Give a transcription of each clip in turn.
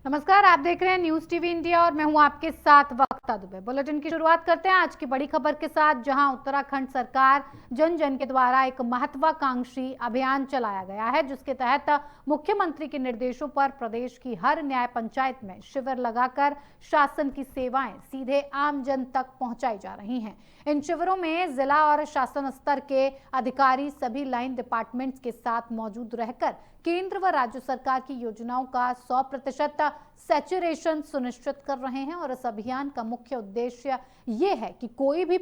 नमस्कार, आप देख रहे हैं न्यूज टीवी इंडिया और मैं हूं आपके साथ वक्ता दुबे। बुलेटिन की शुरुआत करते हैं आज की बड़ी खबर के साथ, जहां उत्तराखंड सरकार जन जन के द्वारा एक महत्वाकांक्षी अभियान चलाया गया है, जिसके तहत मुख्यमंत्री के निर्देशों पर प्रदेश की हर न्याय पंचायत में शिविर लगाकर शासन की सेवाएं सीधे आम जन तक पहुंचाई जा रही हैं। इन शिविरों में जिला और शासन स्तर के अधिकारी सभी लाइन डिपार्टमेंट्स के साथ मौजूद रहकर केंद्र व राज्य सरकार की योजनाओं का 100% सैचुरेशन सुनिश्चित कर रहे हैं। और इस अभियान का मुख्य उद्देश्य ये है कि कोई भी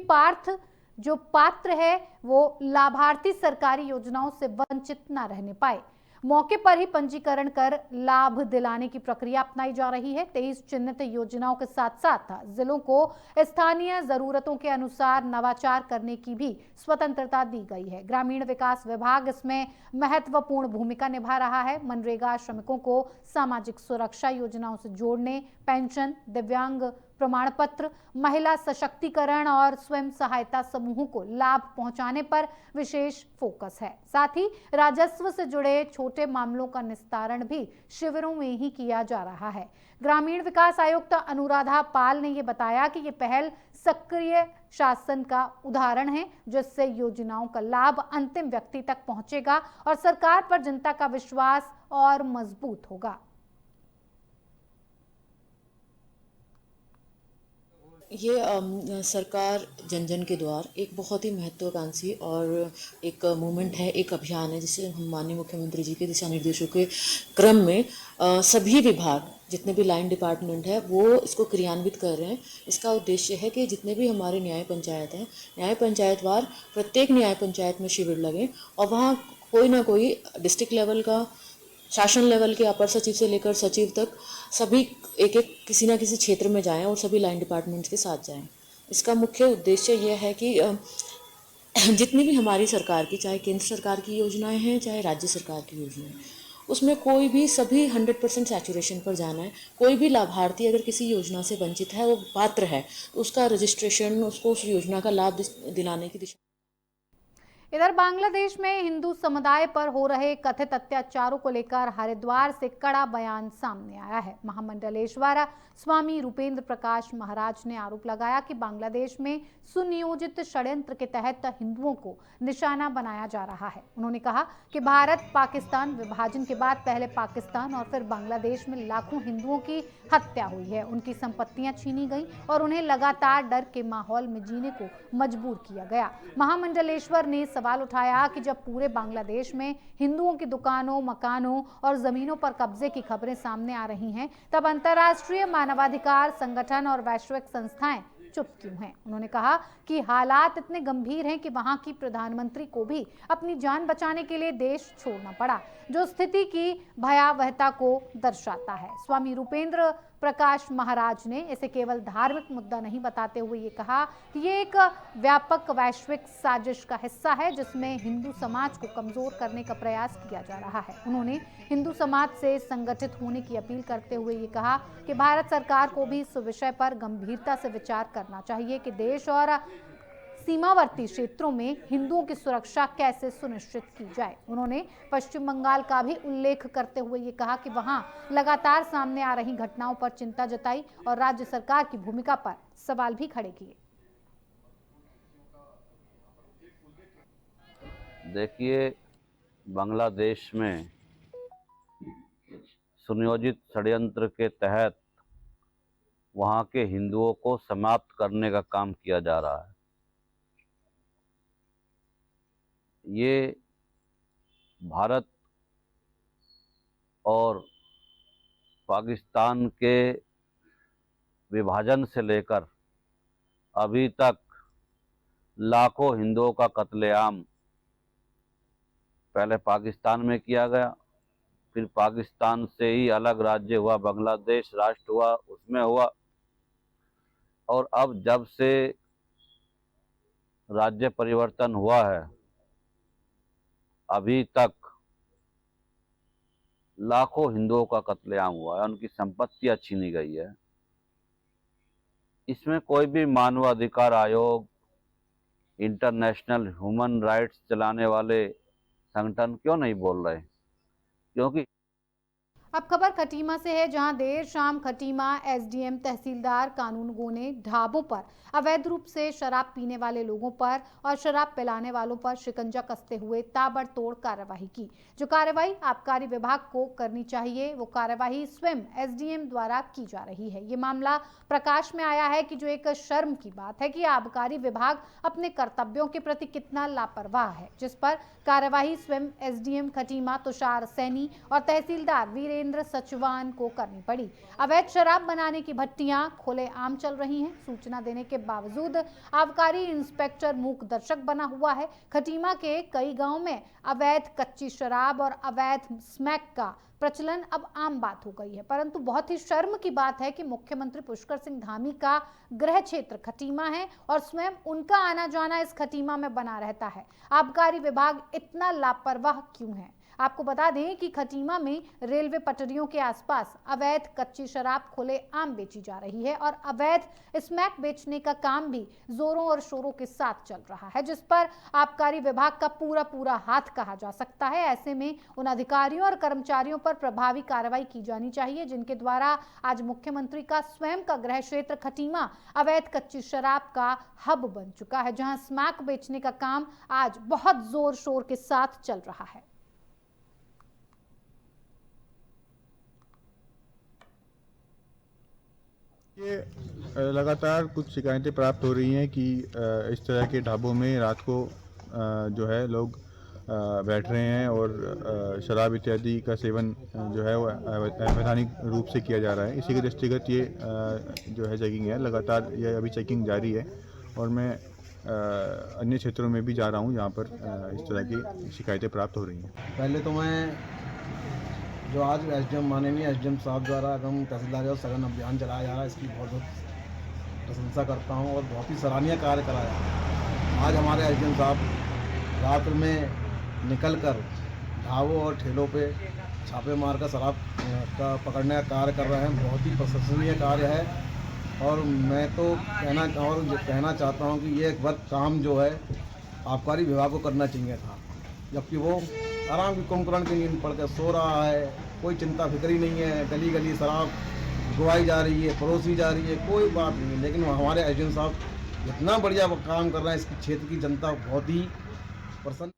जो पात्र है वो लाभार्थी सरकारी योजनाओं से वंचित न रहने पाए। मौके पर ही पंजीकरण कर लाभ दिलाने की प्रक्रिया अपनाई जा रही है। 23 चिन्हित योजनाओं के साथ साथ जिलों को स्थानीय जरूरतों के अनुसार नवाचार करने की भी स्वतंत्रता दी गई है। ग्रामीण विकास विभाग इसमें महत्वपूर्ण भूमिका निभा रहा है। मनरेगा श्रमिकों को सामाजिक सुरक्षा योजनाओं से जोड़ने, पेंशन, दिव्यांग प्रमाण पत्र, महिला सशक्तिकरण और स्वयं सहायता समूहों को लाभ पहुंचाने पर विशेष फोकस है। साथ ही राजस्व से जुड़े छोटे मामलों का निस्तारण भी शिविरों में ही किया जा रहा है। ग्रामीण विकास आयुक्त अनुराधा पाल ने यह बताया कि ये पहल सक्रिय शासन का उदाहरण है, जिससे योजनाओं का लाभ अंतिम व्यक्ति तक पहुंचेगा और सरकार पर जनता का विश्वास और मजबूत होगा। ये सरकार जन जन के द्वार एक बहुत ही महत्वाकांक्षी और एक मूवमेंट है, एक अभियान है, जिसे हम माननीय मुख्यमंत्री जी के दिशा निर्देशों के क्रम में सभी विभाग, जितने भी लाइन डिपार्टमेंट है, वो इसको क्रियान्वित कर रहे हैं। इसका उद्देश्य है कि जितने भी हमारे न्याय पंचायत हैं, न्याय पंचायतवार प्रत्येक न्याय पंचायत में शिविर लगे और वहाँ कोई ना कोई डिस्ट्रिक्ट लेवल का, शासन लेवल के अपर सचिव से लेकर सचिव तक सभी एक एक किसी ना किसी क्षेत्र में जाएं और सभी लाइन डिपार्टमेंट्स के साथ जाएं। इसका मुख्य उद्देश्य यह है कि जितनी भी हमारी सरकार की, चाहे केंद्र सरकार की योजनाएं हैं, चाहे राज्य सरकार की योजनाएं, उसमें कोई भी सभी 100% सैचुरेशन पर जाना है। कोई भी लाभार्थी अगर किसी योजना से वंचित है, वो पात्र है, तो उसका रजिस्ट्रेशन, उसको उस योजना का लाभ दिलाने की दिशा। इधर बांग्लादेश में हिंदू समुदाय पर हो रहे कथित अत्याचारों को लेकर हरिद्वार से कड़ा बयान सामने आया है। महामंडलेश्वर स्वामी रूपेंद्र प्रकाश महाराज ने आरोप लगाया कि बांग्लादेश में सुनियोजित षड्यंत्र के तहत हिंदुओं को निशाना बनाया जा रहा है। उन्होंने कहा कि भारत पाकिस्तान विभाजन के बाद पहले पाकिस्तान और फिर बांग्लादेश में लाखों हिंदुओं की हत्या हुई है, उनकी संपत्तियां छीनी गई और उन्हें लगातार डर के माहौल में जीने को मजबूर किया गया। महामंडलेश्वर ने सवाल उठाया कि जब पूरे बांग्लादेश में हिंदुओं की दुकानों, मकानों और जमीनों पर कब्जे की खबरें सामने आ रही हैं, तब अंतर्राष्ट्रीय मानवाधिकार संगठन और वैश्विक संस्थाएं चुप क्यों हैं। उन्होंने कहा कि हालात इतने गंभीर हैं कि वहां की प्रधानमंत्री को भी अपनी जान बचाने के लिए देश छोड़ना पड़ा, जो स्थिति की भयावहता को दर्शाता है। स्वामी रूपेंद्र प्रकाश महाराज ने इसे केवल धार्मिक मुद्दा नहीं बताते हुए ये कहा कि ये एक व्यापक वैश्विक साजिश का हिस्सा है, जिसमें हिंदू समाज को कमजोर करने का प्रयास किया जा रहा है। उन्होंने हिंदू समाज से संगठित होने की अपील करते हुए ये कहा कि भारत सरकार को भी इस विषय पर गंभीरता से विचार करना चाहिए कि देश और सीमावर्ती क्षेत्रों में हिंदुओं की सुरक्षा कैसे सुनिश्चित की जाए। उन्होंने पश्चिम बंगाल का भी उल्लेख करते हुए ये कहा कि वहां लगातार सामने आ रही घटनाओं पर चिंता जताई और राज्य सरकार की भूमिका पर सवाल भी खड़े किए। देखिए, बांग्लादेश में सुनियोजित षड्यंत्र के तहत वहां के हिंदुओं को समाप्त करने का काम किया जा रहा है। ये भारत और पाकिस्तान के विभाजन से लेकर अभी तक लाखों हिंदुओं का कत्लेआम पहले पाकिस्तान में किया गया, फिर पाकिस्तान से ही अलग राज्य हुआ, बांग्लादेश राष्ट्र हुआ, उसमें हुआ, और अब जब से राज्य परिवर्तन हुआ है अभी तक लाखों हिंदुओं का कत्लेआम हुआ है, उनकी संपत्तियां छीनी गई है। इसमें कोई भी मानवाधिकार आयोग, इंटरनेशनल ह्यूमन राइट्स चलाने वाले संगठन क्यों नहीं बोल रहे? क्योंकि अब खबर खटीमा से है, जहां देर शाम खटीमा एसडीएम तहसीलदार कानूनगो ने ढाबों पर अवैध रूप से शराब पीने वाले लोगों पर और शराब पिलाने वालों पर शिकंजा कसते हुए ताबड़तोड़ कार्रवाई की। जो कार्रवाई आबकारी विभाग को करनी चाहिए, वो कार्रवाई स्वयं एसडीएम द्वारा की जा रही है। ये मामला प्रकाश में आया है कि जो एक शर्म की बात है कि आबकारी विभाग अपने कर्तव्यों के प्रति कितना लापरवाह है, जिस पर कार्रवाई स्वयं एसडीएम खटीमा तुषार सैनी और तहसीलदार वीरेंद्र सचवान को करनी पड़ी। अवैध शराब बनाने की भट्टियां खुलेआम चल रही हैं। सूचना देने के बावजूद आबकारी इंस्पेक्टर मूक दर्शक बना हुआ है। खटीमा के कई गांव में अवैध कच्ची शराब और अवैध स्मैक का प्रचलन अब आम बात हो गई है, परंतु बहुत ही शर्म की बात है कि मुख्यमंत्री पुष्कर सिंह धामी का गृह क्षेत्र खटीमा है और स्वयं उनका आना जाना इस खटीमा में बना रहता है। आबकारी विभाग इतना लापरवाह क्यों है? आपको बता दें कि खटीमा में रेलवे पटरियों के आसपास अवैध कच्ची शराब खुलेआम बेची जा रही है और अवैध स्मैक बेचने का काम भी जोरों और शोरों के साथ चल रहा है, जिस पर आबकारी विभाग का पूरा हाथ कहा जा सकता है। ऐसे में उन अधिकारियों और कर्मचारियों पर प्रभावी कार्रवाई की जानी चाहिए, जिनके द्वारा आज मुख्यमंत्री का स्वयं का गृह क्षेत्र खटीमा अवैध कच्ची शराब का हब बन चुका है, जहां स्मैक बेचने का काम आज बहुत जोर शोर के साथ चल रहा है। ये लगातार कुछ शिकायतें प्राप्त हो रही हैं कि इस तरह के ढाबों में रात को जो है लोग बैठ रहे हैं और शराब इत्यादि का सेवन जो है वो अवैधानिक रूप से किया जा रहा है। इसी के दृष्टिगत ये जो है चेकिंग है, लगातार ये अभी चेकिंग जारी है और मैं अन्य क्षेत्रों में भी जा रहा हूँ जहाँ पर इस तरह की शिकायतें प्राप्त हो रही हैं। पहले तो मैं जो आज एसडीएम माननीय एसडीएम साहब द्वारा एवं तहसीलदार और सघन अभियान चलाया जा रहा है, इसकी बहुत प्रशंसा करता हूं और बहुत ही सराहनीय कार्य कराया। आज हमारे एसडीएम साहब रात में निकलकर ढाबों और ठेलों पे छापे मारकर शराब का पकड़ने का कार्य कर रहे हैं। बहुत ही प्रशंसनीय कार्य है और मैं तो कहना चाहता हूं कि ये वक्त काम जो है आबकारी विभाग को करना चाहिए था, जबकि वो आराम की कुंभकर्ण की नींद पड़कर सो रहा है। कोई चिंता फिक्री नहीं है, गली गली शराब गुवाई जा रही है, परोसी जा रही है, कोई बात नहीं है। लेकिन हमारे एसडीएम साहब इतना बढ़िया काम कर रहे हैं, इसकी क्षेत्र की जनता बहुत ही प्रसन्न।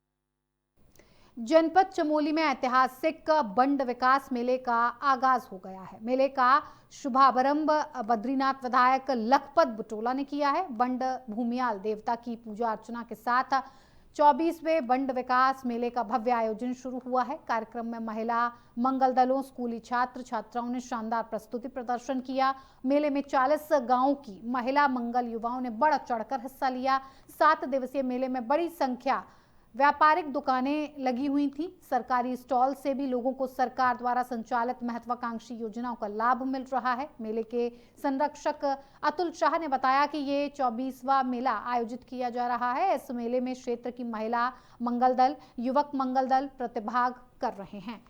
जनपद चमोली में ऐतिहासिक बंड विकास मेले का आगाज हो गया है। मेले का शुभारंभ बद्रीनाथ विधायक लखपत बुटोला ने किया है। बंड भूमियाल देवता की पूजा अर्चना के साथ 24वें बंड विकास मेले का भव्य आयोजन शुरू हुआ है। कार्यक्रम में महिला मंगल दलों, स्कूली छात्र छात्राओं ने शानदार प्रस्तुति प्रदर्शन किया। मेले में 40 गांवों की महिला मंगल युवाओं ने बढ़ चढ़कर हिस्सा लिया। 7 दिवसीय मेले में बड़ी संख्या व्यापारिक दुकानें लगी हुई थी। सरकारी स्टॉल से भी लोगों को सरकार द्वारा संचालित महत्वाकांक्षी योजनाओं का लाभ मिल रहा है। मेले के संरक्षक अतुल शाह ने बताया कि ये 24वां मेला आयोजित किया जा रहा है। इस मेले में क्षेत्र की महिला मंगल दल, युवक मंगल दल प्रतिभाग कर रहे हैं।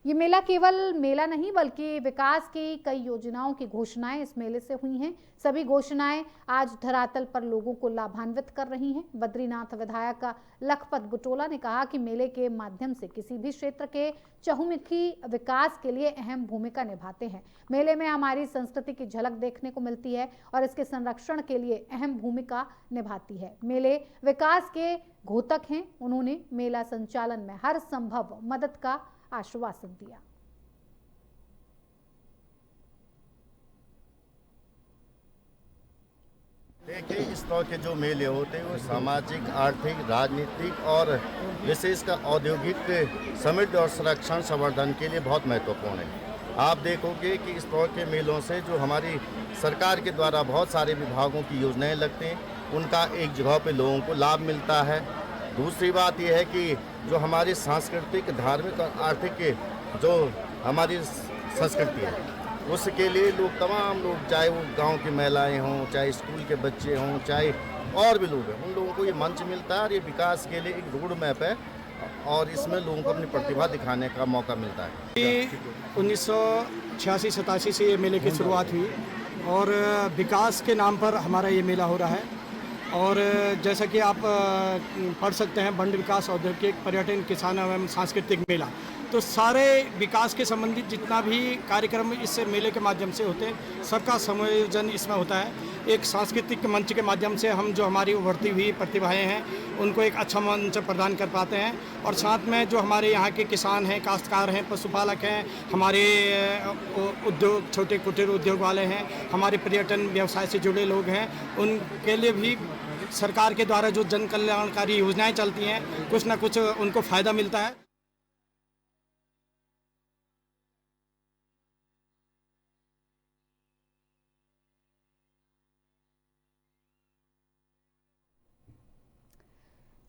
ये मेला केवल मेला नहीं बल्कि विकास की कई योजनाओं की घोषणाएं इस मेले से हुई हैं। सभी घोषणाएं आज धरातल पर लोगों को लाभान्वित कर रही हैं। बद्रीनाथ विधायक लखपत बुटोला ने कहा कि मेले के माध्यम से किसी भी क्षेत्र के चहुमुखी विकास के लिए अहम भूमिका निभाते हैं। मेले में हमारी संस्कृति की झलक देखने को मिलती है और इसके संरक्षण के लिए अहम भूमिका निभाती है। मेले विकास के घोतक हैं। उन्होंने मेला संचालन में हर संभव मदद का आश्वासन दिया। देखिए, इस तरह के जो मेले होते हैं वो सामाजिक, आर्थिक, राजनीतिक और विशेषकर औद्योगिक समृद्धि और संरक्षण संवर्धन के लिए बहुत महत्वपूर्ण है। आप देखोगे कि इस तरह के मेलों से जो हमारी सरकार के द्वारा बहुत सारे विभागों की योजनाएं लगती हैं, उनका एक जगह पे लोगों को लाभ मिलता है। दूसरी बात यह है कि जो हमारी सांस्कृतिक, धार्मिक और आर्थिक जो हमारी संस्कृति है, उसके लिए लोग, तमाम लोग, चाहे वो गांव की महिलाएं हों, चाहे स्कूल के बच्चे हों, चाहे और भी लोग हैं, उन लोगों को ये मंच मिलता है और ये विकास के लिए एक रोड मैप है और इसमें लोगों को अपनी प्रतिभा दिखाने का मौका मिलता है। 1986-87 से ये मेले की शुरुआत हुई और विकास के नाम पर हमारा ये मेला हो रहा है। और जैसा कि आप पढ़ सकते हैं, बंड विकास औद्योगिक पर्यटन किसान एवं सांस्कृतिक मेला, तो सारे विकास के संबंधित जितना भी कार्यक्रम इस मेले के माध्यम से होते हैं, सबका संयोजन इसमें होता है। एक सांस्कृतिक मंच के माध्यम से हम जो हमारी उभरती हुई प्रतिभाएं हैं उनको एक अच्छा मंच प्रदान कर पाते हैं, और साथ में जो हमारे यहाँ के किसान हैं, काश्तकार हैं, पशुपालक हैं, हमारे उद्योग, छोटे कुटीर उद्योग वाले हैं, हमारे पर्यटन व्यवसाय से जुड़े लोग हैं, उनके लिए भी सरकार के द्वारा जो जन कल्याणकारी योजनाएं चलती हैं, कुछ ना कुछ उनको फ़ायदा मिलता है।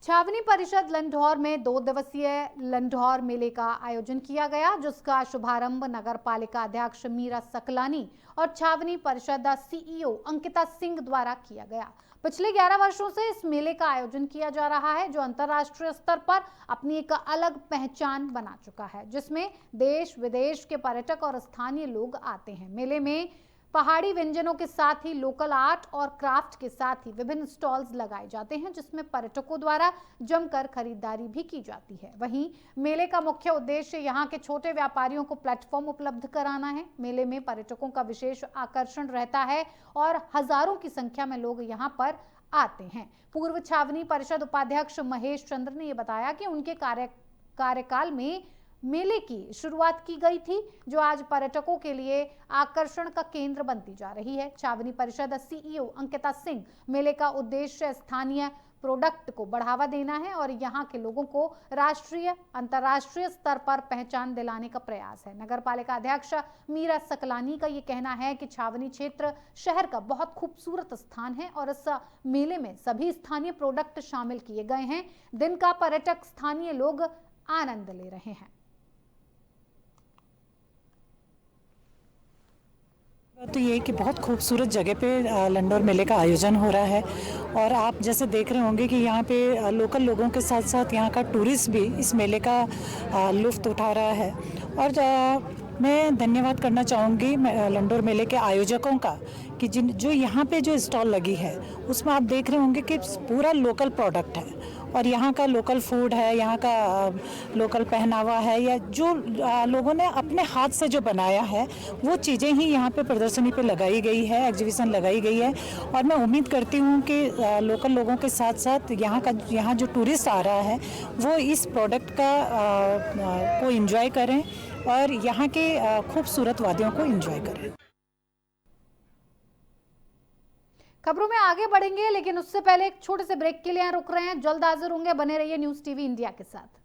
छावनी परिषद लंढौर में 2 दिवसीय लंढौर मेले का आयोजन किया गया, जिसका शुभारंभ नगर पालिका अध्यक्ष मीरा सकलानी और छावनी परिषद सीईओ अंकिता सिंह द्वारा किया गया। पिछले 11 वर्षों से इस मेले का आयोजन किया जा रहा है, जो अंतर्राष्ट्रीय स्तर पर अपनी एक अलग पहचान बना चुका है, जिसमें देश विदेश के पर्यटक और स्थानीय लोग आते हैं। मेले में पहाड़ी व्यंजनों के साथ ही लोकल आर्ट और क्राफ्ट के साथ ही विभिन्न स्टॉल्स लगाए जाते हैं, जिसमें पर्यटकों द्वारा जमकर खरीदारी भी की जाती है। वहीं मेले का मुख्य उद्देश्य यहां के छोटे व्यापारियों को प्लेटफॉर्म उपलब्ध कराना है। मेले में पर्यटकों का विशेष आकर्षण रहता है और हजारों की संख्या में लोग यहां पर आते हैं। पूर्व छावनी परिषद उपाध्यक्ष महेश चंद्र ने यह बताया कि उनके कार्यकाल में मेले की शुरुआत की गई थी, जो आज पर्यटकों के लिए आकर्षण का केंद्र बनती जा रही है। छावनी परिषद सीईओ अंकिता सिंह, मेले का उद्देश्य स्थानीय प्रोडक्ट को बढ़ावा देना है और यहाँ के लोगों को राष्ट्रीय अंतर्राष्ट्रीय स्तर पर पहचान दिलाने का प्रयास है। नगर पालिका अध्यक्ष मीरा सकलानी का ये कहना है कि छावनी क्षेत्र शहर का बहुत खूबसूरत स्थान है और इस मेले में सभी स्थानीय प्रोडक्ट शामिल किए गए हैं। दिन का पर्यटक स्थानीय लोग आनंद ले रहे हैं। तो ये कि बहुत खूबसूरत जगह पे लंढौर मेले का आयोजन हो रहा है, और आप जैसे देख रहे होंगे कि यहाँ पे लोकल लोगों के साथ साथ यहाँ का टूरिस्ट भी इस मेले का लुत्फ़ उठा रहा है। और मैं धन्यवाद करना चाहूँगी लंढौर मेले के आयोजकों का कि जो यहाँ पे जो स्टॉल लगी है उसमें आप देख रहे होंगे कि पूरा लोकल प्रोडक्ट है, और यहाँ का लोकल फूड है, यहाँ का लोकल पहनावा है, या जो लोगों ने अपने हाथ से जो बनाया है वो चीज़ें ही यहाँ पे प्रदर्शनी पे लगाई गई है, एग्जीबिशन लगाई गई है। और मैं उम्मीद करती हूँ कि लोकल लोगों के साथ साथ यहाँ जो टूरिस्ट आ रहा है वो इस प्रोडक्ट को एंजॉय करें और यहाँ के खूबसूरत वादियों को एंजॉय करें। खबरों में आगे बढ़ेंगे, लेकिन उससे पहले एक छोटे से ब्रेक के लिए यहाँ रुक रहे हैं। जल्द हाजिर होंगे, बने रहिए न्यूज़ टीवी इंडिया के साथ।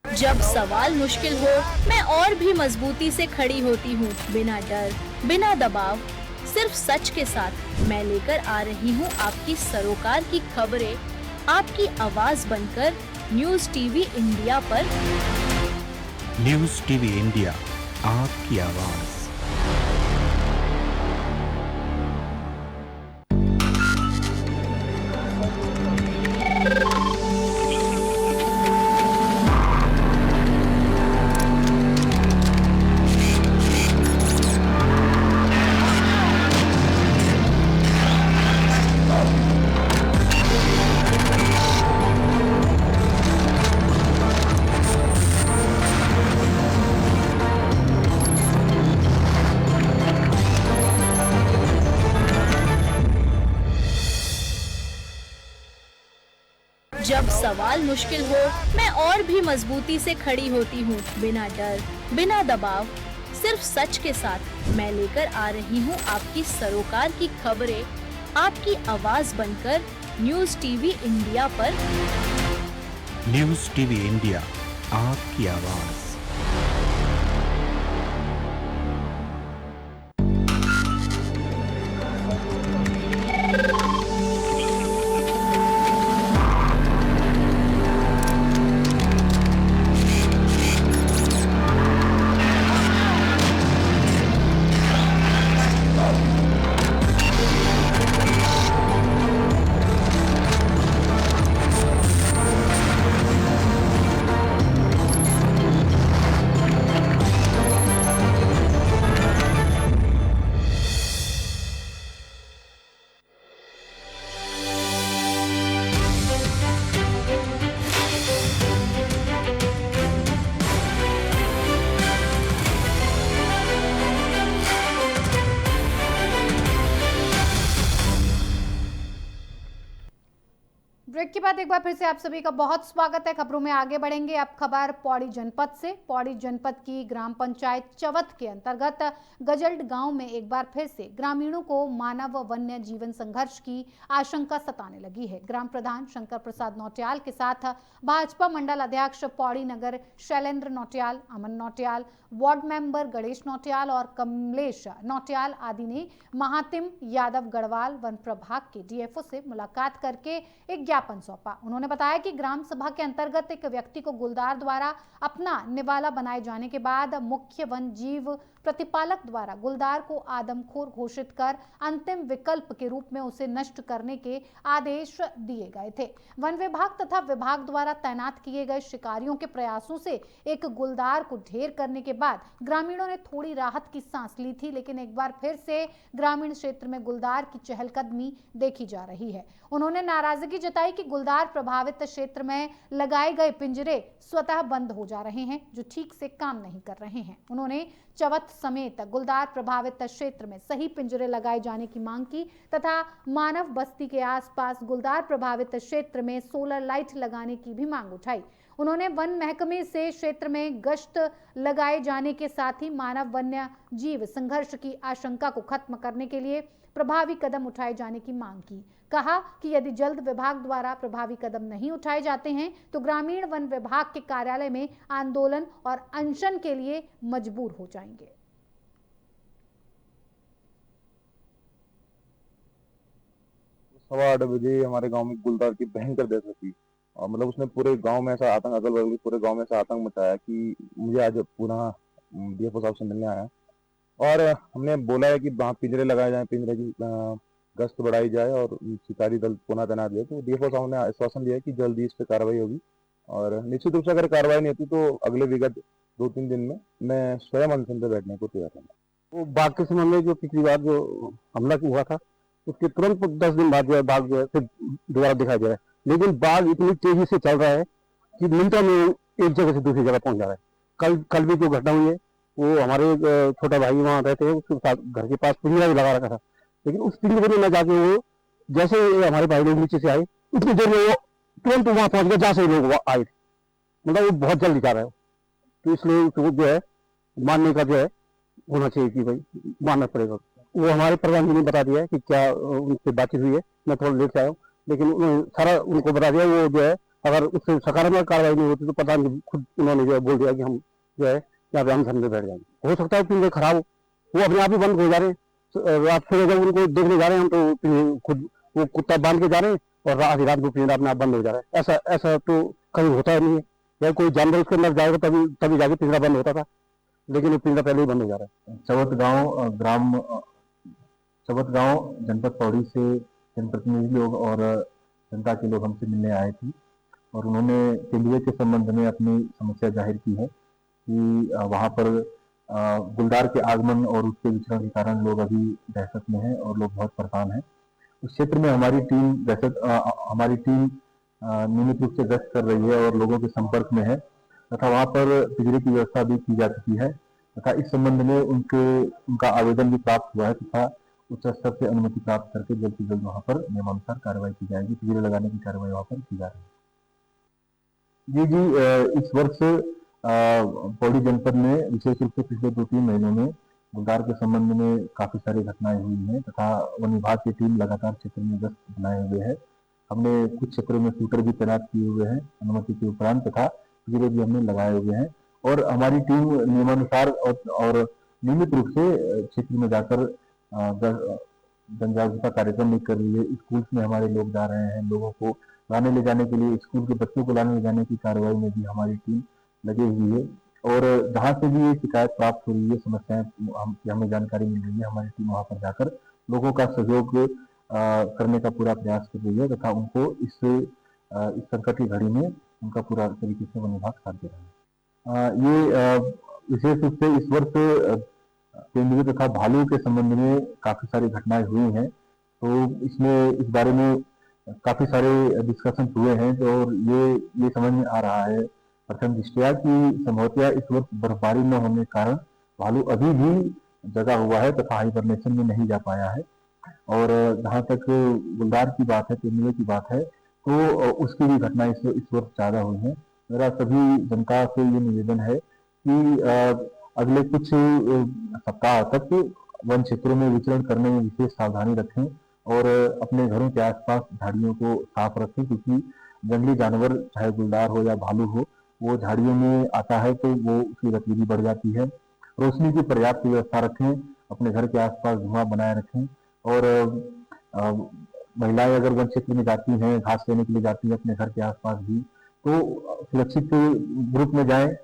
जब सवाल मुश्किल हो, मैं और भी मजबूती से खड़ी होती हूँ, बिना डर, बिना दबाव, सिर्फ सच के साथ। मैं लेकर आ रही हूँ आपकी सरोकार की खबरें, आपकी आवाज बनकर न्यूज़ टीवी इंडिया पर। न्यूज़ टीवी इंडिया, आपकी आवाज। जब सवाल मुश्किल हो, मैं और भी मजबूती से खड़ी होती हूँ, बिना डर, बिना दबाव, सिर्फ सच के साथ। मैं लेकर आ रही हूँ आपकी सरोकार की खबरें, आपकी आवाज बनकर न्यूज़ टीवी इंडिया पर। न्यूज़ टीवी इंडिया, आपकी आवाज। बाद एक बार फिर से आप सभी का बहुत स्वागत है। खबरों में आगे बढ़ेंगे। अब खबर पौड़ी जनपद से। पौड़ी जनपद की ग्राम पंचायत चवथ के अंतर्गत गजल्ड गांव में एक बार फिर से ग्रामीणों को मानव वन्य जीवन संघर्ष की आशंका सताने लगी है। ग्राम प्रधान शंकर प्रसाद नौटियाल के साथ भाजपा मंडल अध्यक्ष पौड़ी नगर शैलेंद्र नौटियाल, अमन नौटियाल, वार्ड मेंबर गणेश नौटियाल और कमलेश नौटियाल आदि ने महातिम यादव गढ़वाल वन प्रभाग के डीएफओ से मुलाकात करके एक ज्ञापन सौंपा। उन्होंने बताया कि ग्राम सभा के अंतर्गत एक व्यक्ति को गुलदार द्वारा अपना निवाला बनाए जाने के बाद मुख्य वन जीव प्रतिपालक द्वारा गुलदार को आदमखोर घोषित कर अंतिम विकल्प के रूप में उसे नष्ट करने के आदेश दिए गए थे। वन विभाग तथा विभाग द्वारा तैनात किए गए शिकारियों के प्रयासों से एक गुलदार को ढेर करने के बाद ग्रामीणों ने थोड़ी राहत की सांस ली थी, लेकिन एक बार फिर से ग्रामीण क्षेत्र में गुलदार की चहलकदमी देखी जा रही है। उन्होंने नाराजगी जताई कि गुलदार प्रभावित क्षेत्र में लगाए गए पिंजरे स्वतः बंद हो जा रहे हैं, जो ठीक से काम नहीं कर रहे हैं। उन्होंने चवथ समेत गुलदार प्रभावित क्षेत्र में सही पिंजरे लगाए जाने की मांग की तथा मानव बस्ती के आसपास गुलदार प्रभावित क्षेत्र में सोलर लाइट लगाने की भी मांग उठाई। उन्होंने वन महकमे से क्षेत्र में गश्त लगाए जाने के साथ ही मानव वन्य जीव संघर्ष की आशंका को खत्म करने के लिए प्रभावी कदम उठाए जाने की मांग की। कहा कि यदि जल्द विभाग द्वारा प्रभावी कदम नहीं उठाए जाते हैं तो ग्रामीण वन विभाग के कार्यालय में आंदोलन और अनशन के लिए मजबूर हो जाएंगे। सवा 8 बजे हमारे गांव में गुलदार की भयंकर डेथ हुई और मतलब उसने पूरे गांव में ऐसा आतंक, अगल बगल पूरे गांव में ऐसा आतंक मचाया कि मुझे आज पुनः डीएफओ साहब से मिलने आया और हमने बोला है कि वहाँ पिंजरे लगाए जाएं, पिंजरे की गश्त बढ़ाई जाए और शिकारी दल पुनः तैनात किया। तो डीएफओ साहब ने आश्वासन दिया कि जल्दी इस पर कार्रवाई होगी और निश्चित रूप से अगर कार्रवाई नहीं होती तो अगले विगत 2-3 दिन में मैं स्वयं अनशन पे बैठने को तैयार हूँ। वो बाघ के संबंध में जो पिछली बार जो हमला हुआ था उसके तुरंत 10 दिन बाद जो है बाघ जो है फिर दोबारा दिखाई दे रहा है, लेकिन बाघ इतनी तेजी से चल रहा है कि मिनटों में एक जगह से दूसरी जगह पहुंच जा रहा है। कल भी जो घटना हुई है वो हमारे छोटा भाई वहाँ रहते हैं, उसके साथ घर के पास पिंजरा भी लगा रखा था, लेकिन उस पिंजरे में न जाके वो जैसे हमारे भाई लोग नीचे से आए उतनी देर में वो तुरंत वहाँ पहुंच गया जहाँ से लोग आए थे। मतलब वो बहुत जल्दी जा रहा है, तो इसलिए तो जो है मानने का जो है होना चाहिए कि भाई मानना पड़ेगा। वो हमारे प्रधान जी ने बता दिया है कि क्या उनसे बातचीत हुई है। मैं थोड़ा लेट से आया हूँ, लेकिन उन्होंने सारा उनको बता दिया। वो जो है अगर उससे सकारात्मक कार्रवाई नहीं होती तो प्रधान जी खुद उन्होंने जो है बोल दिया कि हम जो है यहाँ पे हम धन में बैठ जाएंगे। हो सकता है पिंजरे खराब हो, वो अपने आप ही बंद हो जा रहे हैं। रात से जब उनको देखने जा रहे हैं हम तो खुद वो कुत्ता बांध के जा रहे हैं और आधी रात को पिंजरा अपने आप बंद हो जा रहा है। ऐसा तो कहीं होता नहीं है। या कोई जानवर उसके अंदर जाएगा तभी जाके पिंजरा बंद होता था, लेकिन वो पिंजरा पहले ही बंद हो जा रहा है। चवथ गांव जनपद पौड़ी से जनप्रतिनिधि लोग और जनता के लोग हमसे मिलने आए थे और उन्होंने तेंदुए के संबंध में अपनी समस्या जाहिर की है कि वहां पर गुलदार के आगमन और उसके विचरण के कारण लोग अभी दहशत में हैं और लोग बहुत परेशान हैं। उस क्षेत्र में हमारी टीम नियमित रूप से गश्त कर रही है और लोगों के संपर्क में है तथा वहां पर बिजली की व्यवस्था भी की जा चुकी है तथा इस संबंध में उनका आवेदन भी प्राप्त हुआ है तथा उच्च स्तर से अनुमति प्राप्त करके जल्द से जल्द वहां पर नियमानुसार कार्रवाई की जाएगी। बिजली लगाने की कार्रवाई वहां पर की जा रही है। जी, इस वर्ष पौड़ी जनपद में विशेष रूप से पिछले 2-3 महीनों में गुलदार के संबंध में काफी सारी घटनाएं हुई हैं तथा वन विभाग की टीम लगातार क्षेत्र में गश्त बनाए हुए है। हमने कुछ क्षेत्रों में शूटर भी तैनात किए हुए हैं अनुमति के उपरांत तथा पिंजरे भी हमने लगाए हुए हैं और हमारी टीम नियमानुसार और नियमित रूप से क्षेत्र में जाकर जन जागरूकता कार्यक्रम भी कर रही है। स्कूल में हमारे लोग जा रहे हैं, लोगों को लाने ले जाने के लिए, स्कूल के बच्चों को लाने ले जाने की कार्रवाई में भी हमारी टीम लगी हुई है और जहाँ से भी ये शिकायत प्राप्त हो रही है, समस्याएं हमें जानकारी मिल रही है, हमारी टीम वहां पर जाकर लोगों का सहयोग करने का पूरा प्रयास कर रही है तथा उनको इस संकट की घड़ी में उनका पूरा तरीके से वन विभाग साथ दे रहा है। ये विशेष रूप से इस वर्ष तेंदुए तथा भालू के संबंध में काफी सारी घटनाएं हुई हैं, तो इसमें इस बारे में काफी सारे डिस्कशन हुए हैं और ये समझ में आ रहा है प्रथम दृष्टया कि संभवतः इस वर्ष बर्फबारी न होने के कारण भालू अभी भी जगा हुआ है तथा हाइबरनेशन में नहीं जा पाया है। और जहाँ तक गुलदार की बात है, तेंदुए की बात है, तो उसकी भी घटनाएं इस वर्ष ज़्यादा हुई हैं। मेरा सभी जनता से ये निवेदन है कि अगले कुछ सप्ताह तक वन क्षेत्रों में विचरण करने में विशेष सावधानी रखें और अपने घरों के आसपास झाड़ियों को साफ रखें, क्योंकि जंगली जानवर चाहे गुलदार हो या भालू हो, वो झाड़ियों में आता है तो वो उसकी गतिविधि बढ़ जाती है। रोशनी की पर्याप्त व्यवस्था रखें, अपने घर के आसपास धुआं बनाए रखें और महिलाएं अगर वन क्षेत्र में जाती हैं, घास लेने के लिए जाती हैं अपने घर के आसपास भी, तो सुरक्षित ग्रुप में जाएं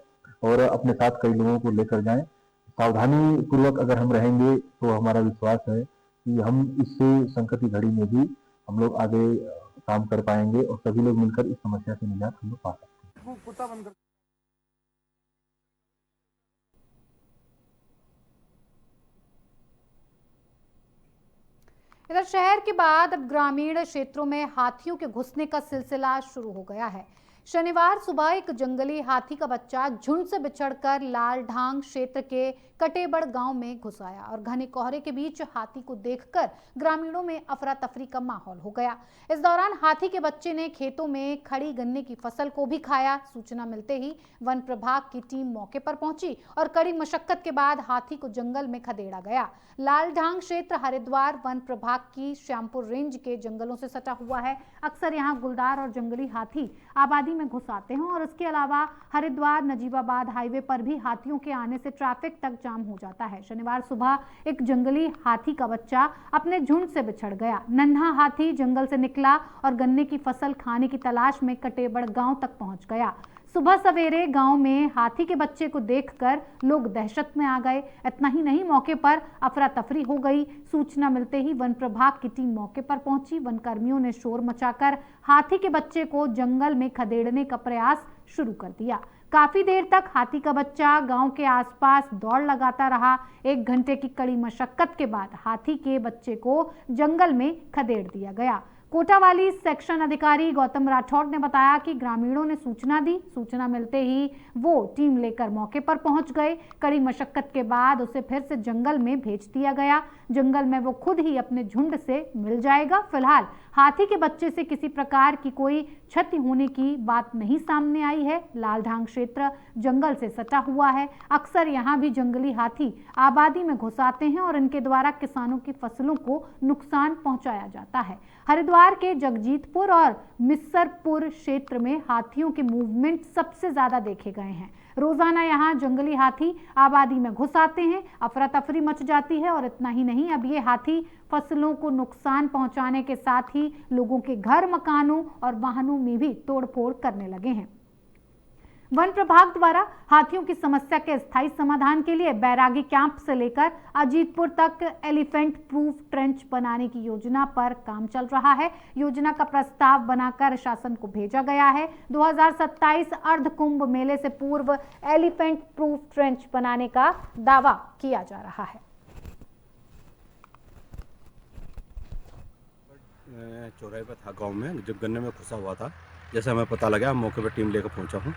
और अपने साथ कई लोगों को लेकर जाएं। सावधानी पूर्वक अगर हम रहेंगे तो हमारा विश्वास है कि हम इस संकट की घड़ी में भी हम लोग आगे काम कर पाएंगे और सभी लोग मिलकर इस समस्या से निजात हम लोग पा सकते हैं। इधर शहर के बाद अब ग्रामीण क्षेत्रों में हाथियों के घुसने का सिलसिला शुरू हो गया है। शनिवार सुबह एक जंगली हाथी का बच्चा झुंड से बिछड़कर लालढांग क्षेत्र के कटेबड़ गांव में घुस आया और घने कोहरे के बीच हाथी को देखकर ग्रामीणों में अफरा तफरी का माहौल हो गया। इस दौरान हाथी के बच्चे ने खेतों में खड़ी गन्ने की फसल को भी खाया। सूचना मिलते ही वन प्रभाग की टीम मौके पर पहुंची और कड़ी मशक्कत के बाद हाथी को जंगल में खदेड़ा गया। लालढांग क्षेत्र हरिद्वार वन प्रभाग की श्यामपुर रेंज के जंगलों से सटा हुआ है। अक्सर यहाँ गुलदार और जंगली हाथी आबादी में घुस आते हैं और इसके अलावा हरिद्वार नजीबाबाद हाईवे पर भी हाथियों के आने से ट्रैफिक तक जाम हो जाता है। शनिवार सुबह एक जंगली हाथी का बच्चा अपने झुंड से बिछड़ गया। नन्हा हाथी जंगल से निकला और गन्ने की फसल खाने की तलाश में कटेबड़ गांव तक पहुंच गया। सुबह सवेरे गांव में हाथी के बच्चे को देखकर लोग दहशत में आ गए। इतना ही नहीं, मौके पर अफरा तफरी हो गई। सूचना मिलते ही वन प्रभाग की टीम मौके पर पहुंची। वन कर्मियों ने शोर मचाकर हाथी के बच्चे को जंगल में खदेड़ने का प्रयास शुरू कर दिया। काफी देर तक हाथी का बच्चा गांव के आसपास दौड़ लगाता रहा। 1 घंटे की कड़ी मशक्कत के बाद हाथी के बच्चे को जंगल में खदेड़ दिया गया। कोटावाली सेक्शन अधिकारी गौतम राठौड़ ने बताया कि ग्रामीणों ने सूचना दी। सूचना मिलते ही वो टीम लेकर मौके पर पहुंच गए। कड़ी मशक्कत के बाद उसे फिर से जंगल में भेज दिया गया। जंगल में वो खुद ही अपने झुंड से मिल जाएगा। फिलहाल हाथी के बच्चे से किसी प्रकार की कोई क्षति होने की बात नहीं सामने आई है। लालढांग क्षेत्र जंगल से सटा हुआ है। अक्सर यहाँ भी जंगली हाथी आबादी में घुस आते हैं और इनके द्वारा किसानों की फसलों को नुकसान पहुंचाया जाता है। हरिद्वार के जगजीतपुर और मिस्सरपुर क्षेत्र में हाथियों के मूवमेंट सबसे ज्यादा देखे गए हैं। रोजाना यहाँ जंगली हाथी आबादी में घुस आते हैं, अफरा तफरी मच जाती है और इतना ही नहीं, अब ये हाथी फसलों को नुकसान पहुंचाने के साथ ही लोगों के घर, मकानों और वाहनों में भी तोड़फोड़ करने लगे हैं। वन प्रभाग द्वारा हाथियों की समस्या के स्थायी समाधान के लिए बैरागी कैंप से लेकर अजीतपुर तक एलिफेंट प्रूफ ट्रेंच बनाने की योजना पर काम चल रहा है। योजना का प्रस्ताव बनाकर शासन को भेजा गया है। 2027 अर्ध कुंभ मेले से पूर्व एलिफेंट प्रूफ ट्रेंच बनाने का दावा किया जा रहा है। चौराहे पर था गांव में, जब गन्ने में फंसा हुआ था, जैसे हमें पता लगा हम मौके पर टीम लेकर पहुंचा हूं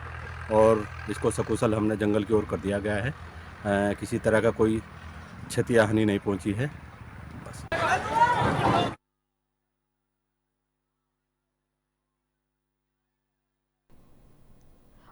और इसको सकुशल हमने जंगल की ओर कर दिया गया है। किसी तरह का कोई क्षति या हानि नहीं पहुंची है। बस।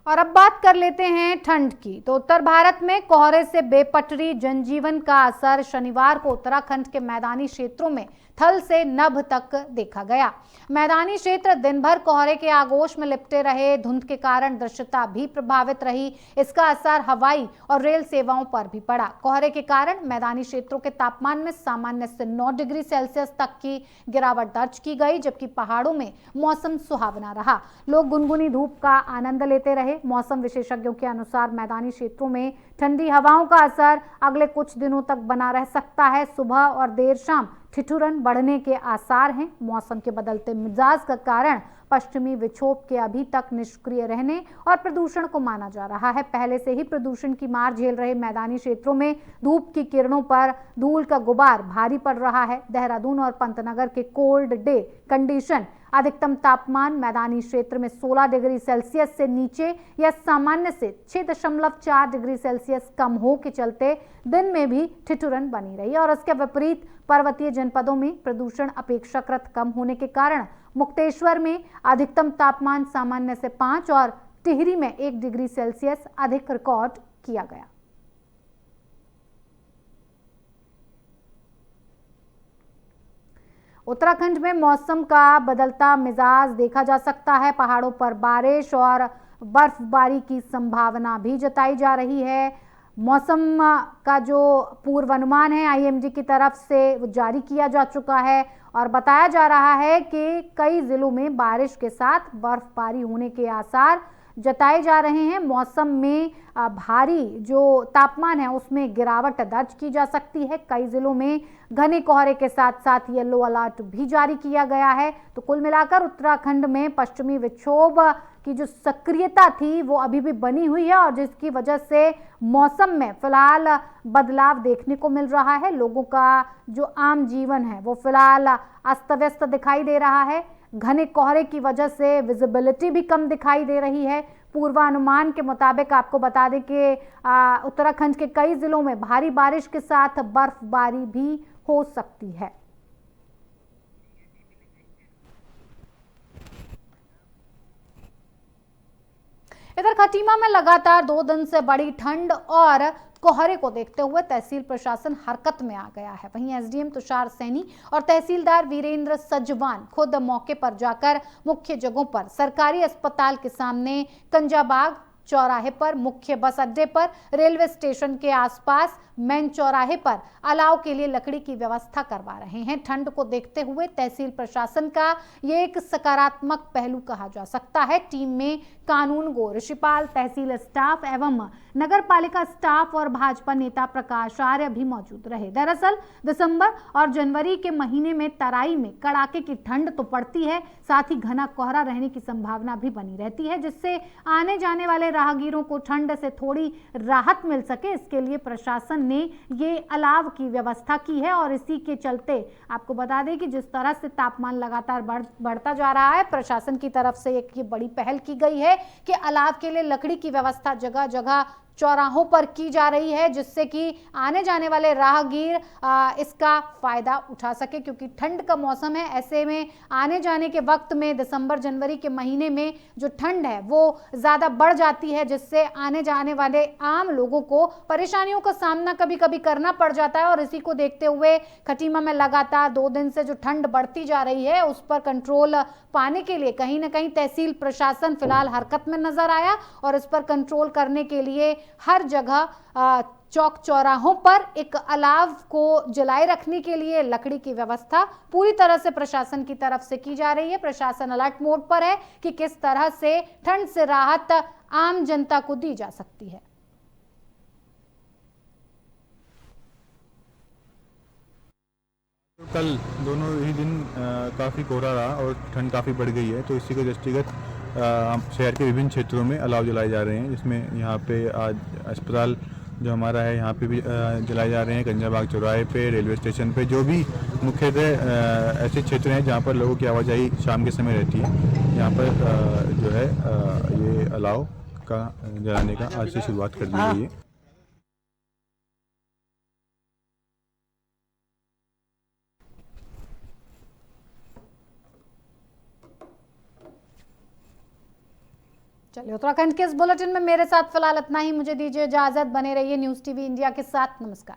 और अब बात कर लेते हैं ठंड की। तो उत्तर भारत में कोहरे से बेपटरी जनजीवन का असर शनिवार को उत्तराखंड के मैदानी क्षेत्रों में थल से नभ तक देखा गया। मैदानी क्षेत्र दिन भर कोहरे के आगोश में लिपटे रहे। धुंध के कारण दृश्यता भी प्रभावित रही। इसका असर हवाई और रेल सेवाओं पर भी पड़ा। कोहरे के कारण मैदानी क्षेत्रों के तापमान में सामान्य से 9 डिग्री सेल्सियस तक की गिरावट दर्ज की गई, जबकि पहाड़ों में मौसम सुहावना रहा। लोग गुनगुनी धूप का आनंद लेते रहे। मौसम विशेषज्ञों के अनुसार मैदानी क्षेत्रों में ठंडी हवाओं का असर अगले कुछ दिनों तक बना रह सकता है। सुबह और देर शाम ठिठुरन बढ़ने के आसार हैं। मौसम के बदलते मिजाज का कारण पश्चिमी विक्षोभ के अभी तक निष्क्रिय रहने और प्रदूषण को माना जा रहा है। पहले से ही प्रदूषण की मार झेल रहे मैदानी क्षेत्रों में धूप की किरणों पर धूल का गुबार भारी पड़ रहा है। देहरादून और पंतनगर के कोल्ड डे कंडीशन, अधिकतम तापमान मैदानी क्षेत्र में 16 डिग्री सेल्सियस से नीचे या सामान्य से 6.4 डिग्री सेल्सियस कम हो के चलते दिन में भी ठिठुरन बनी रही और इसके विपरीत पर्वतीय जनपदों में प्रदूषण अपेक्षाकृत कम होने के कारण मुक्तेश्वर में अधिकतम तापमान सामान्य से 5 और टिहरी में 1 डिग्री सेल्सियस अधिक रिकॉर्ड किया गया। उत्तराखंड में मौसम का बदलता मिजाज देखा जा सकता है। पहाड़ों पर बारिश और बर्फबारी की संभावना भी जताई जा रही है। मौसम का जो पूर्वानुमान है आईएमडी की तरफ से वो जारी किया जा चुका है और बताया जा रहा है कि कई जिलों में बारिश के साथ बर्फबारी होने के आसार जताए जा रहे हैं। मौसम में भारी जो तापमान है उसमें गिरावट दर्ज की जा सकती है। कई जिलों में घने कोहरे के साथ साथ येलो अलर्ट भी जारी किया गया है। तो कुल मिलाकर उत्तराखंड में पश्चिमी विक्षोभ की जो सक्रियता थी वो अभी भी बनी हुई है और जिसकी वजह से मौसम में फिलहाल बदलाव देखने को मिल रहा है। लोगों का जो आम जीवन है वो फिलहाल अस्त व्यस्त दिखाई दे रहा है। घने कोहरे की वजह से विजिबिलिटी भी कम दिखाई दे रही है। पूर्वानुमान के मुताबिक आपको बता दें कि उत्तराखंड के कई जिलों में भारी बारिश के साथ बर्फबारी भी हो सकती है। इधर खटीमा में लगातार 2 दिन से बड़ी ठंड और कोहरे को देखते हुए तहसील प्रशासन हरकत में आ गया है। वहीं एसडीएम तुषार सैनी और तहसीलदार वीरेंद्र सजवान खुद मौके पर जाकर मुख्य जगहों पर सरकारी अस्पताल के सामने, कंजाबाग चौराहे पर, मुख्य बस अड्डे पर, रेलवे स्टेशन के आसपास, मेन चौराहे पर अलाव के लिए लकड़ी की व्यवस्था करवा रहे हैं। ठंड को देखते हुए तहसील प्रशासन का ये एक सकारात्मक पहलू कहा जा सकता है। टीम में कानूनगो, ऋषिपाल, तहसील स्टाफ एवं नगर पालिका स्टाफ और भाजपा नेता प्रकाश आर्य भी मौजूद रहे। दरअसल दिसंबर और जनवरी के महीने में तराई में कड़ाके की ठंड तो पड़ती है, साथ ही घना कोहरा रहने की संभावना भी बनी रहती है, जिससे आने जाने वाले राहगीरों को ठंड से थोड़ी राहत मिल सके। इसके लिए प्रशासन ने ये अलाव की व्यवस्था की है और इसी के चलते आपको बता दें कि जिस तरह से तापमान लगातार बढ़ता जा रहा है, प्रशासन की तरफ से एक ये बड़ी पहल की गई है कि अलाव के लिए लकड़ी की व्यवस्था जगह जगह चौराहों पर की जा रही है, जिससे कि आने जाने वाले राहगीर इसका फायदा उठा सके, क्योंकि ठंड का मौसम है। ऐसे में आने जाने के वक्त में दिसंबर जनवरी के महीने में जो ठंड है वो ज़्यादा बढ़ जाती है, जिससे आने जाने वाले आम लोगों को परेशानियों का सामना कभी कभी करना पड़ जाता है। और इसी को देखते हुए खटीमा में लगातार 2 दिन से जो ठंड बढ़ती जा रही है उस पर कंट्रोल पाने के लिए कहीं ना कहीं तहसील प्रशासन फिलहाल हरकत में नजर आया और इस पर कंट्रोल करने के लिए हर जगह चौक चौराहों पर एक अलाव को जलाए रखने के लिए लकड़ी की व्यवस्था पूरी तरह से प्रशासन की तरफ से की जा रही है। प्रशासन अलर्ट मोड पर है कि किस तरह से ठंड से राहत आम जनता को दी जा सकती है। कल दोनों ही दिन काफ़ी कोहरा रहा और ठंड काफ़ी बढ़ गई है, तो इसी के दृष्टिगत शहर के विभिन्न क्षेत्रों में अलाव जलाए जा रहे हैं, जिसमें यहाँ पे आज अस्पताल जो हमारा है यहाँ पे भी जलाए जा रहे हैं। कंजाबाग चौराहे पे, रेलवे स्टेशन पे, जो भी मुख्यतः ऐसे क्षेत्र हैं जहाँ पर लोगों की आवाजाही शाम के समय रहती है, यहाँ पर जो है ये अलाव का जलाने का आज से शुरुआत कर दी गई है। चलिए, उत्तराखंड के इस बुलेटिन में मेरे साथ फिलहाल इतना ही। मुझे दीजिए इजाजत, बने रहिए न्यूज़ टीवी इंडिया के साथ। नमस्कार।